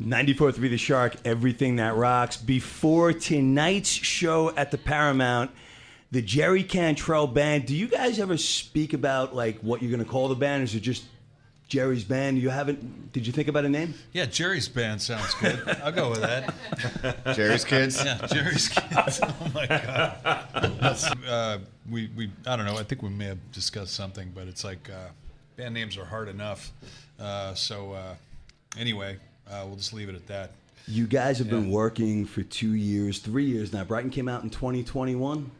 94.3 The Shark, everything that rocks. Before tonight's show at the Paramount, the Jerry Cantrell Band, do you guys ever speak about like what you're going to call the band? Or is it just Jerry's Band? Did you think about a name? Yeah, Jerry's Band sounds good. I'll go with that. Jerry's Kids? Yeah, Jerry's Kids. Oh my God. We I don't know, I think we may have discussed something, but it's like band names are hard enough. Anyway, we'll just leave it at that. You guys have been working for 2 years, 3 years now. Brighton came out in 2021.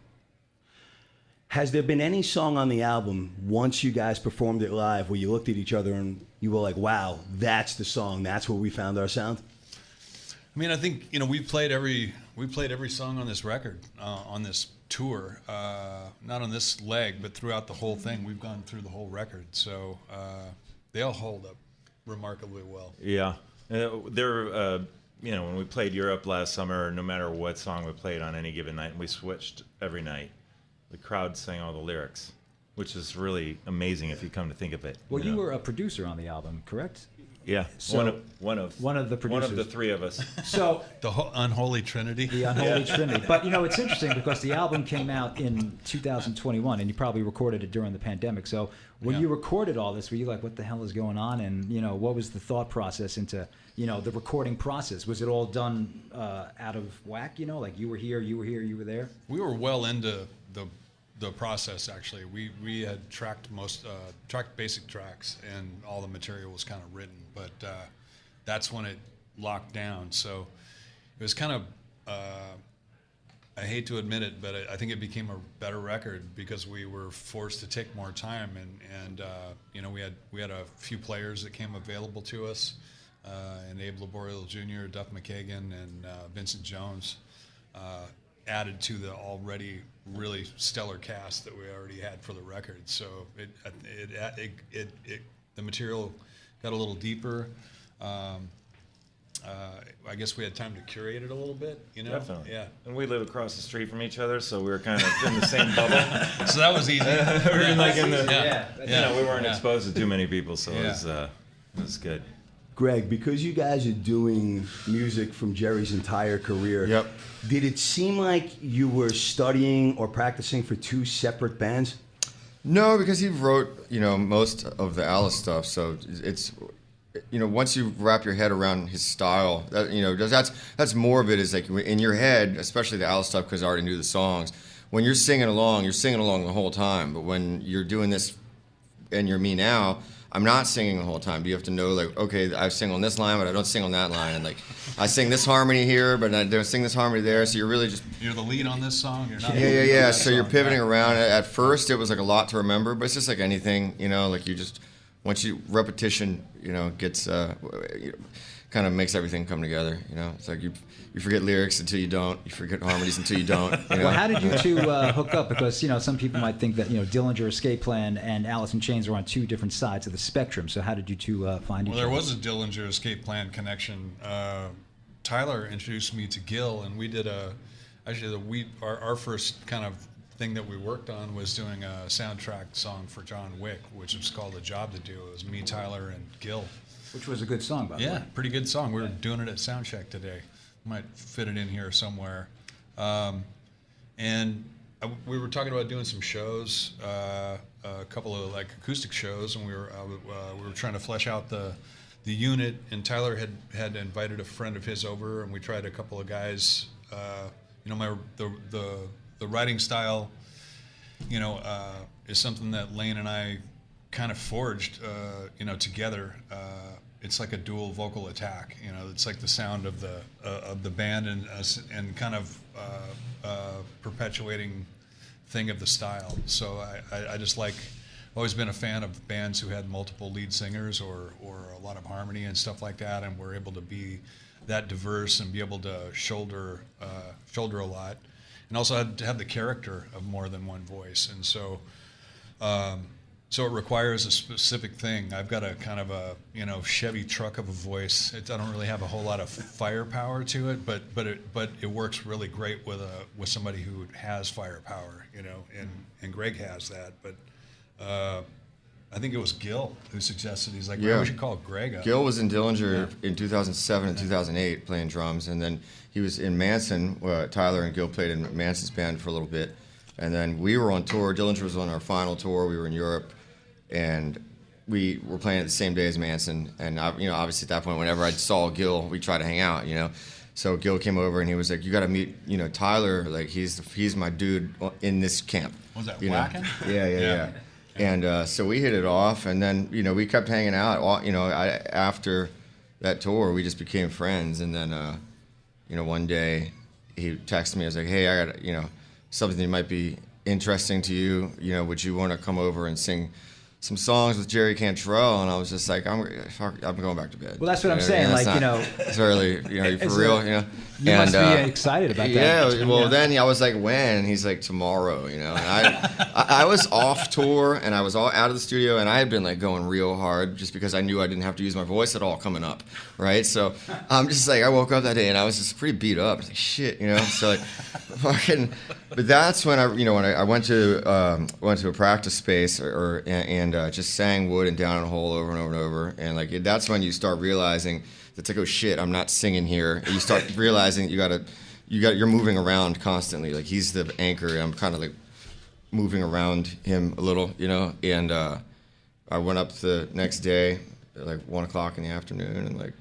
Has there been any song on the album, once you guys performed it live, where you looked at each other and you were like, wow, that's the song, that's where we found our sound? I mean, I think, we played every song on this record, on this tour, not on this leg, but throughout the whole thing. We've gone through the whole record, so they all hold up remarkably well. Yeah. When we played Europe last summer, no matter what song we played on any given night, and we switched every night, the crowd sang all the lyrics, which is really amazing if you come to think of it. Well, you were a producer on the album, correct? Yeah, So one of the producers. One of the three of us. So The Unholy Trinity. the Unholy Trinity. But it's interesting because the album came out in 2021, and you probably recorded it during the pandemic. So when you recorded all this, were you like, "What the hell is going on?" And what was the thought process into the recording process? Was it all done out of whack? Like you were here, you were here, you were there. We were well into the process, actually. We had tracked basic tracks, and all the material was kind of written, but that's when it locked down. So it was kind of I hate to admit it, but I think it became a better record because we were forced to take more time, and we had a few players that came available to us, and Abe Laboriel Jr., Duff McKagan, and Vincent Jones, added to the already really stellar cast that we already had for the record. So the material got a little deeper. I guess we had time to curate it a little bit, Definitely. Yeah. And we live across the street from each other, so we were kind of in the same bubble. So that was easy. We were like in the, Yeah. we weren't exposed to too many people, so it was good. Greg, because you guys are doing music from Jerry's entire career, Yep. did it seem like you were studying or practicing for two separate bands? No, because he wrote, most of the Alice stuff. So it's, once you wrap your head around his style, that's more of it is like in your head, especially the Alice stuff, because I already knew the songs. When you're singing along the whole time. But when you're doing this and you're me now, I'm not singing the whole time. You have to know, like, okay, I sing on this line, but I don't sing on that line. And, like, I sing this harmony here, but I don't sing this harmony there. So you're really just... You're the lead on this song. You're not Yeah. So you're pivoting around. At first, it was, like, a lot to remember, but it's just like anything, like you just... Once repetition, gets... kind of makes everything come together, It's like you forget lyrics until you don't. You forget harmonies until you don't. Well, how did you two hook up? Because, some people might think that, Dillinger Escape Plan and Alice in Chains are on two different sides of the spectrum. So how did you two find each other? Well, there was a Dillinger Escape Plan connection. Tyler introduced me to Gil, and we did our first kind of thing that we worked on was doing a soundtrack song for John Wick, which was called A Job to Do. It was me, Tyler, and Gil. Which was a good song, by the way. Yeah, pretty good song. We were doing it at Soundcheck today. Might fit it in here somewhere. We were talking about doing some shows, a couple of like acoustic shows, and we were trying to flesh out the unit. And Tyler had invited a friend of his over, and we tried a couple of guys. The writing style, is something that Lane and I kind of forged, together. It's like a dual vocal attack. It's like the sound of the band and kind of perpetuating thing of the style. So I just always been a fan of bands who had multiple lead singers or a lot of harmony and stuff like that, and were able to be that diverse and be able to shoulder a lot, and also had to have the character of more than one voice. And so. So it requires a specific thing. I've got a kind of a Chevy truck of a voice. I don't really have a whole lot of firepower to it, but it works really great with somebody who has firepower, and Greg has that. But I think it was Gil who suggested. He's like, Yeah. we should call Greg up. Gil was in Dillinger in 2007 and 2008 playing drums, and then he was in Manson. Tyler and Gil played in Manson's band for a little bit, and then we were on tour. Dillinger was on our final tour. We were in Europe, and we were playing it the same day as Manson. And obviously at that point, whenever I saw Gil, we tried to hang out. So Gil came over and he was like, "You got to meet, Tyler. Like he's my dude in this camp." Was that Whacking? Whacking? Yeah. And so we hit it off, and then we kept hanging out. After that tour, we just became friends. And then one day he texted me. I was like, "Hey, I got something that might be interesting to you. Would you want to come over and sing some songs with Jerry Cantrell?" And I was just like, I'm going back to bed. Well, that's what I'm saying. It's early, for real, You must be excited about that. Yeah, well, then I was like, when? And he's like, tomorrow, And I was off tour, and I was all out of the studio, and I had been like going real hard just because I knew I didn't have to use my voice at all coming up, right? So I'm just like, I woke up that day, and I was just pretty beat up. I was like, shit, So like, fucking. But that's when I went to a practice space and just sang Wood and Down in a Hole over and over and over, and like that's when you start realizing it's like, oh shit, I'm not singing here. And you start realizing you're moving around constantly. Like he's the anchor, and I'm kind of like moving around him a little, And I went up the next day at like 1:00 in the afternoon, and like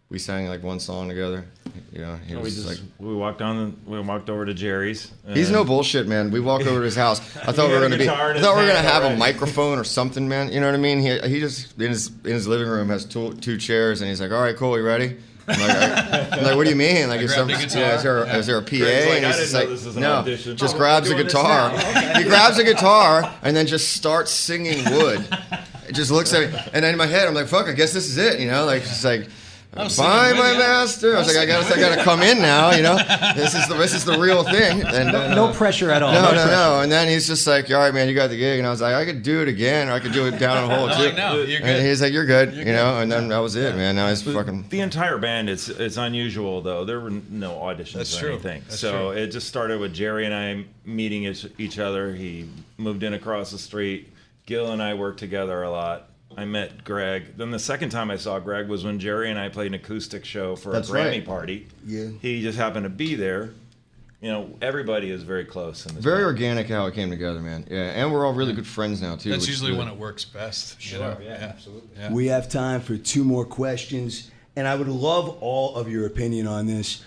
we sang like one song together. He was we walked over to Jerry's. He's no bullshit, man. We walked over to his house. I thought we were gonna have a microphone or something, man. You know what I mean? He just in his living room has two chairs, and he's like, "All right, cool, you ready?" I'm like, "What do you mean? Like, is there a PA?" And he's just like, "No, just grabs a guitar." He grabs a guitar and then just starts singing Wood. It just looks at me, and then in my head, I'm like, "Fuck, I guess this is it," Like, just like. By my master. I was like, I gotta come in now, This is the real thing. And no pressure at all. No. And then he's just like, all right, man, you got the gig. And I was like, I could do it again, or I could do it Down in a Hole too. Like, no, you're good. And he's like, you're good, And then that was it, man. Now he's fucking. The entire band, it's unusual though. There were no auditions or anything. So it just started with Jerry and I meeting each other. He moved in across the street. Gil and I worked together a lot. I met Greg. Then the second time I saw Greg was when Jerry and I played an acoustic show for a Grammy party. Yeah. He just happened to be there. Everybody is very close in this. Very organic how it came together, man. Yeah, and we're all really good friends now too. That's usually when it works best. Sure. Yeah, absolutely. Yeah. We have time for 2 more questions, and I would love all of your opinion on this.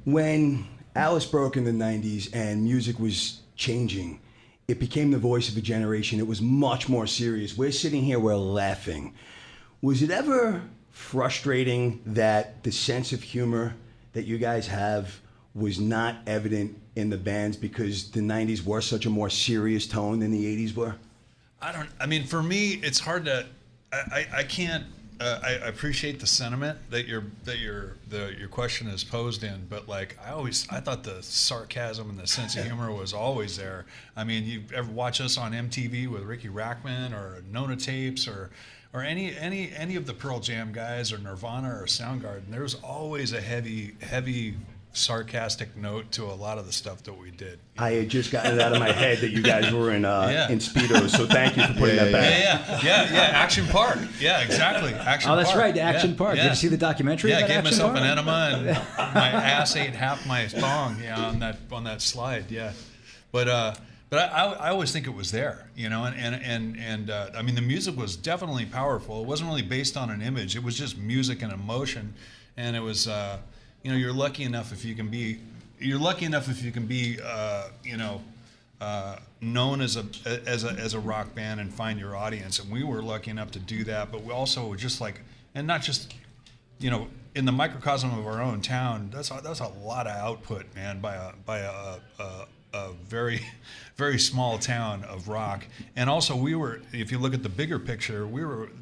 When Alice broke in the 90s and music was changing, it became the voice of a generation. It was much more serious. We're sitting here, we're laughing. Was it ever frustrating that the sense of humor that you guys have was not evident in the bands because the 90s were such a more serious tone than the 80s were? For me, it's hard to. I can't. I appreciate the sentiment that your question is posed in, but like I thought the sarcasm and the sense of humor was always there. You ever watch us on MTV with Ricky Rackman or Nona Tapes or any of the Pearl Jam guys or Nirvana or Soundgarden? There was always a heavy sarcastic note to a lot of the stuff that we did. I had just gotten it out of my head that you guys were in Speedos, so thank you for putting that back. Yeah, Action Park. Yeah, exactly. Action Park. Oh, that's right, Action Park. Yeah. Did you see the documentary? Yeah, I about gave Action myself Park? an enema and my ass ate half my thong on that slide. Yeah, but I always think it was there, and the music was definitely powerful. It wasn't really based on an image. It was just music and emotion, and it was. You're lucky enough if you can be known as a rock band and find your audience, and we were lucky enough to do that. But we also were just like, and not just, in the microcosm of our own town. That's a lot of output, man, by a very, very small town of rock. And also, if you look at the bigger picture,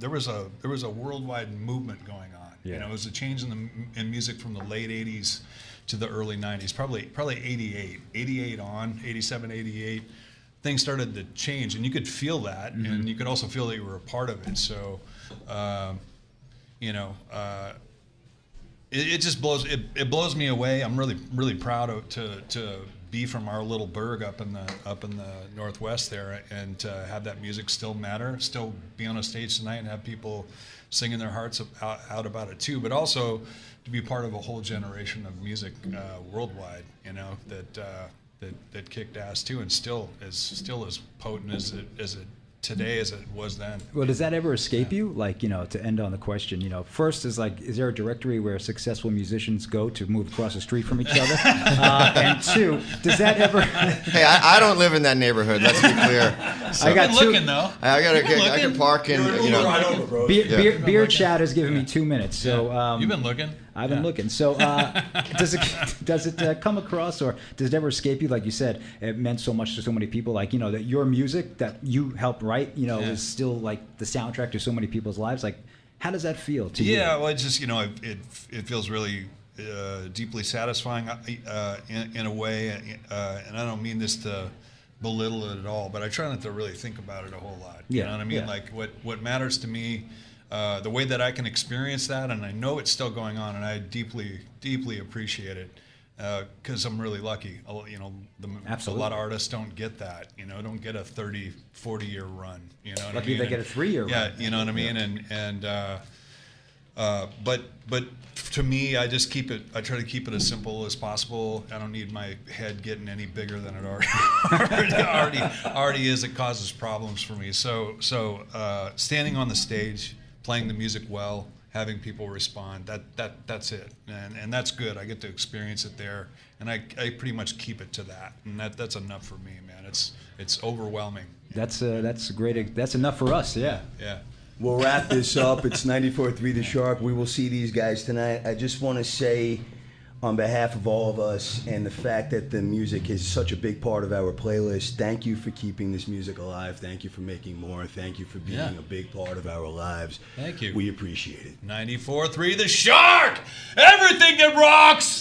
there was a worldwide movement going on. Yeah. It was a change in music from the late 80s to the early 90s, probably 88 on, 87, 88. Things started to change, and you could feel that, and you could also feel that you were a part of it. So, it just blows me away. I'm really, really proud to be from our little burg up in the Northwest there, and to have that music still matter, still be on a stage tonight and have people singing their hearts out about it too, but also to be part of a whole generation of music worldwide, that kicked ass too, and still as potent as it today as it was then. Well, does that ever escape you? Like, to end on the question, first is there a directory where successful musicians go to move across the street from each other? And two, does that ever? Hey, I don't live in that neighborhood. Let's be clear. So, I got You've been looking though. I can park in. Right over, bro. Beer chat has given me 2 minutes, so You've been looking. I've been looking. So does it come across, or does it ever escape you? Like you said, it meant so much to so many people. Like, that your music that you helped write, is still like the soundtrack to so many people's lives. Like, how does that feel to you? Yeah, well, it's just it feels really deeply satisfying in a way, and I don't mean this to belittle it at all, but I try not to really think about it a whole lot. You know what I mean? Yeah. Like what matters to me. The way that I can experience that, and I know it's still going on, and I deeply, deeply appreciate it, because I'm really lucky. A lot of artists don't get that, don't get a 30, 40-year run. You know what Lucky I mean? they get a 3-year run. Yeah, you know what I mean? But to me, I just I try to keep it as simple as possible. I don't need my head getting any bigger than it already is. It causes problems for me. So standing on the stage, playing the music well, having people respond, that's it, and that's good. I get to experience it there, and I pretty much keep it to that, and that's enough for me, man. It's overwhelming. That's great. That's enough for us. Yeah. Yeah. We'll wrap this up. It's 94.3 The Shark. We will see these guys tonight. I just want to say, on behalf of all of us and the fact that the music is such a big part of our playlist, thank you for keeping this music alive. Thank you for making more. Thank you for being a big part of our lives. Thank you. We appreciate it. 94.3 The Shark! Everything that rocks!